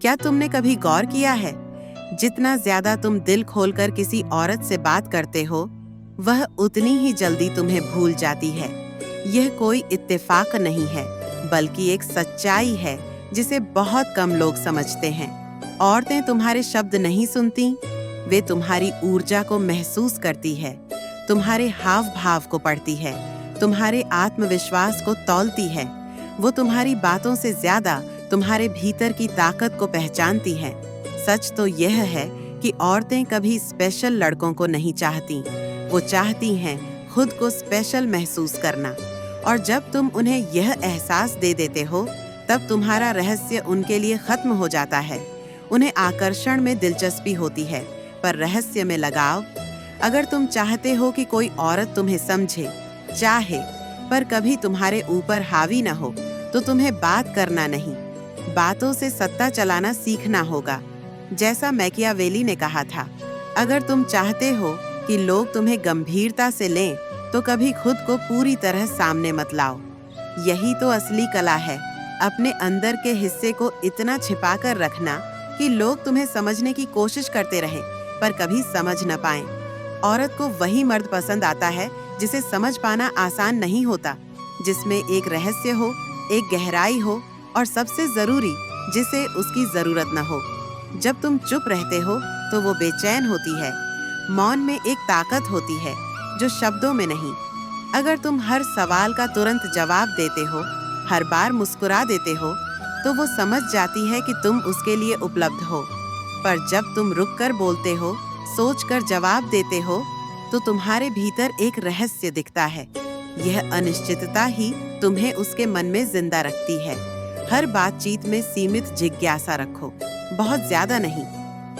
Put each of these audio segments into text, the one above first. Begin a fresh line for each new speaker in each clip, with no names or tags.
क्या तुमने कभी गौर किया है, जितना ज्यादा तुम दिल खोलकर किसी औरत से बात करते हो, वह उतनी ही जल्दी तुम्हें भूल जाती है। यह कोई इत्तेफाक नहीं है, बल्कि एक सच्चाई है जिसे बहुत कम लोग समझते हैं। औरतें तुम्हारे शब्द नहीं सुनती, वे तुम्हारी ऊर्जा को महसूस करती है, तुम्हारे हाव भाव को पढ़ती है, तुम्हारे आत्मविश्वास को तौलती है। वो तुम्हारी बातों से ज्यादा तुम्हारे भीतर की ताकत को पहचानती हैं। सच तो यह है कि औरतें कभी स्पेशल लड़कों को नहीं चाहती, वो चाहती हैं खुद को स्पेशल महसूस करना। और जब तुम उन्हें यह एहसास दे देते हो, तब तुम्हारा रहस्य उनके लिए खत्म हो जाता है। उन्हें आकर्षण में दिलचस्पी होती है, पर रहस्य में लगाव। अगर तुम चाहते हो कि कोई औरत तुम्हें समझे, चाहे, पर कभी तुम्हारे ऊपर हावी न हो, तो तुम्हें बात करना नहीं, बातों से सत्ता चलाना सीखना होगा। जैसा मैकियावेली ने कहा था, अगर तुम चाहते हो कि लोग तुम्हें गंभीरता से लें, तो कभी खुद को पूरी तरह सामने मत लाओ। यही तो असली कला है, अपने अंदर के हिस्से को इतना छिपाकर रखना कि लोग तुम्हें समझने की कोशिश करते रहें, पर कभी समझ न पाएं। औरत को वही मर्द पसंद आता है जिसे समझ पाना आसान नहीं होता, जिसमें एक रहस्य हो, एक गहराई हो, और सबसे जरूरी, जिसे उसकी जरूरत न हो। जब तुम चुप रहते हो तो वो बेचैन होती है। मौन में एक ताकत होती है जो शब्दों में नहीं। अगर तुम हर सवाल का तुरंत जवाब देते हो, हर बार मुस्कुरा देते हो, तो वो समझ जाती है कि तुम उसके लिए उपलब्ध हो। पर जब तुम रुककर बोलते हो, सोचकर जवाब देते हो, तो तुम्हारे भीतर एक रहस्य दिखता है। यह अनिश्चितता ही तुम्हें उसके मन में जिंदा रखती है। हर बातचीत में सीमित जिज्ञासा रखो, बहुत ज्यादा नहीं।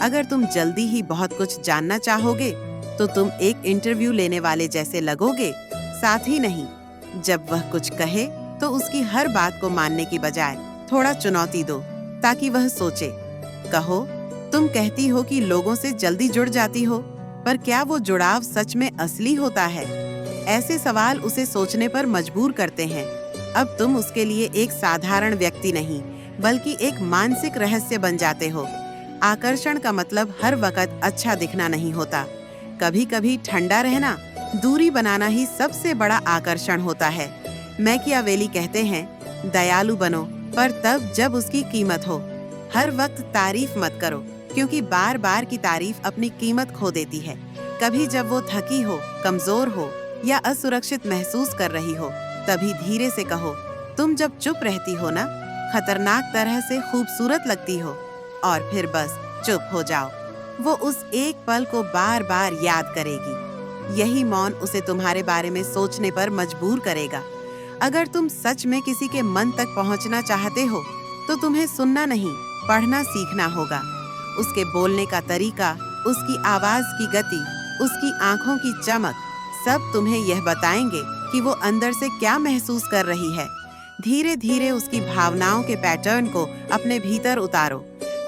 अगर तुम जल्दी ही बहुत कुछ जानना चाहोगे, तो तुम एक इंटरव्यू लेने वाले जैसे लगोगे, साथ ही नहीं। जब वह कुछ कहे, तो उसकी हर बात को मानने की बजाय थोड़ा चुनौती दो, ताकि वह सोचे। कहो, तुम कहती हो कि लोगों से जल्दी जुड़ जाती हो, पर क्या वो जुड़ाव सच में असली होता है? ऐसे सवाल उसे सोचने पर मजबूर करते हैं। अब तुम उसके लिए एक साधारण व्यक्ति नहीं, बल्कि एक मानसिक रहस्य बन जाते हो। आकर्षण का मतलब हर वक्त अच्छा दिखना नहीं होता। कभी कभी ठंडा रहना, दूरी बनाना ही सबसे बड़ा आकर्षण होता है। मैकियावेली कहते हैं, दयालु बनो, पर तब जब उसकी कीमत हो। हर वक्त तारीफ मत करो, क्योंकि बार बार की तारीफ अपनी कीमत खो देती है। कभी जब वो थकी हो, कमजोर हो या असुरक्षित महसूस कर रही हो, तभी धीरे से कहो, तुम जब चुप रहती हो ना, खतरनाक तरह से खूबसूरत लगती हो। और फिर बस चुप हो जाओ। वो उस एक पल को बार बार याद करेगी। यही मौन उसे तुम्हारे बारे में सोचने पर मजबूर करेगा। अगर तुम सच में किसी के मन तक पहुंचना चाहते हो, तो तुम्हें सुनना नहीं, पढ़ना सीखना होगा। उसके बोलने का तरीका, उसकी आवाज की गति, उसकी आंखों की चमक, सब तुम्हें यह बताएंगे कि वो अंदर से क्या महसूस कर रही है। धीरे धीरे उसकी भावनाओं के पैटर्न को अपने भीतर उतारो,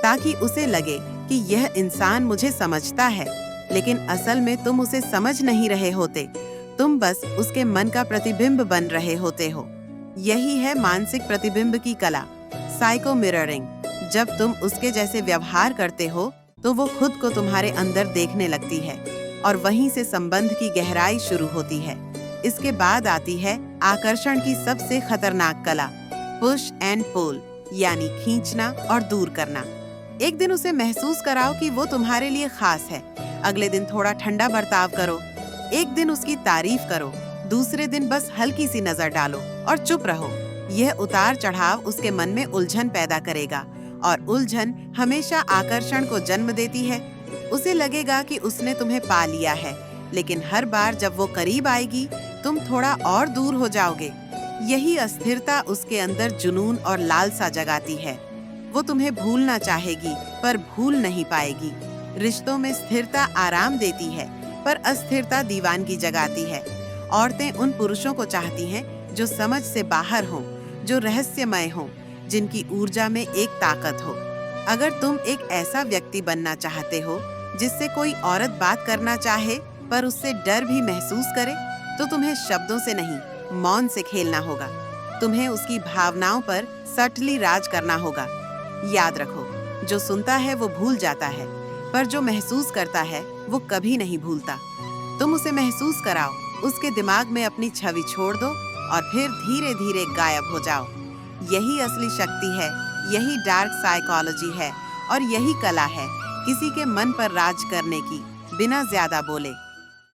ताकि उसे लगे कि यह इंसान मुझे समझता है। लेकिन असल में तुम उसे समझ नहीं रहे होते, तुम बस उसके मन का प्रतिबिंब बन रहे होते हो। यही है मानसिक प्रतिबिंब की कला, साइको मिररिंग। जब तुम उसके जैसे व्यवहार करते हो, तो वो खुद को तुम्हारे अंदर देखने लगती है, और वहीं से संबंध की गहराई शुरू होती है। इसके बाद आती है आकर्षण की सबसे खतरनाक कला, पुश एंड पुल, यानी खींचना और दूर करना। एक दिन उसे महसूस कराओ कि वो तुम्हारे लिए खास है, अगले दिन थोड़ा ठंडा बर्ताव करो। एक दिन उसकी तारीफ करो, दूसरे दिन बस हल्की सी नजर डालो और चुप रहो। यह उतार चढ़ाव उसके मन में उलझन पैदा करेगा, और उलझन हमेशा आकर्षण को जन्म देती है। उसे लगेगा कि उसने तुम्हें पा लिया है, लेकिन हर बार जब वो करीब आएगी, तुम थोड़ा और दूर हो जाओगे। यही अस्थिरता उसके अंदर जुनून और लालसा जगाती है। वो तुम्हें भूलना चाहेगी, पर भूल नहीं पाएगी। रिश्तों में स्थिरता आराम देती है, पर अस्थिरता दीवानगी जगाती है। औरतें उन पुरुषों को चाहती हैं जो समझ से बाहर हों, जो रहस्यमय हों, जिनकी ऊर्जा में एक ताकत हो। अगर तुम एक ऐसा व्यक्ति बनना चाहते हो जिससे कोई औरत बात करना चाहे पर उससे डर भी महसूस करे, तो तुम्हें शब्दों से नहीं, मौन से खेलना होगा। तुम्हें उसकी भावनाओं पर सटली राज करना होगा। याद रखो, जो सुनता है वो भूल जाता है, पर जो महसूस करता है वो कभी नहीं भूलता। तुम उसे महसूस कराओ, उसके दिमाग में अपनी छवि छोड़ दो और फिर धीरे धीरे गायब हो जाओ। यही असली शक्ति है, यही डार्क साइकोलॉजी है और यही कला है किसी के मन पर राज करने की, बिना ज्यादा बोले।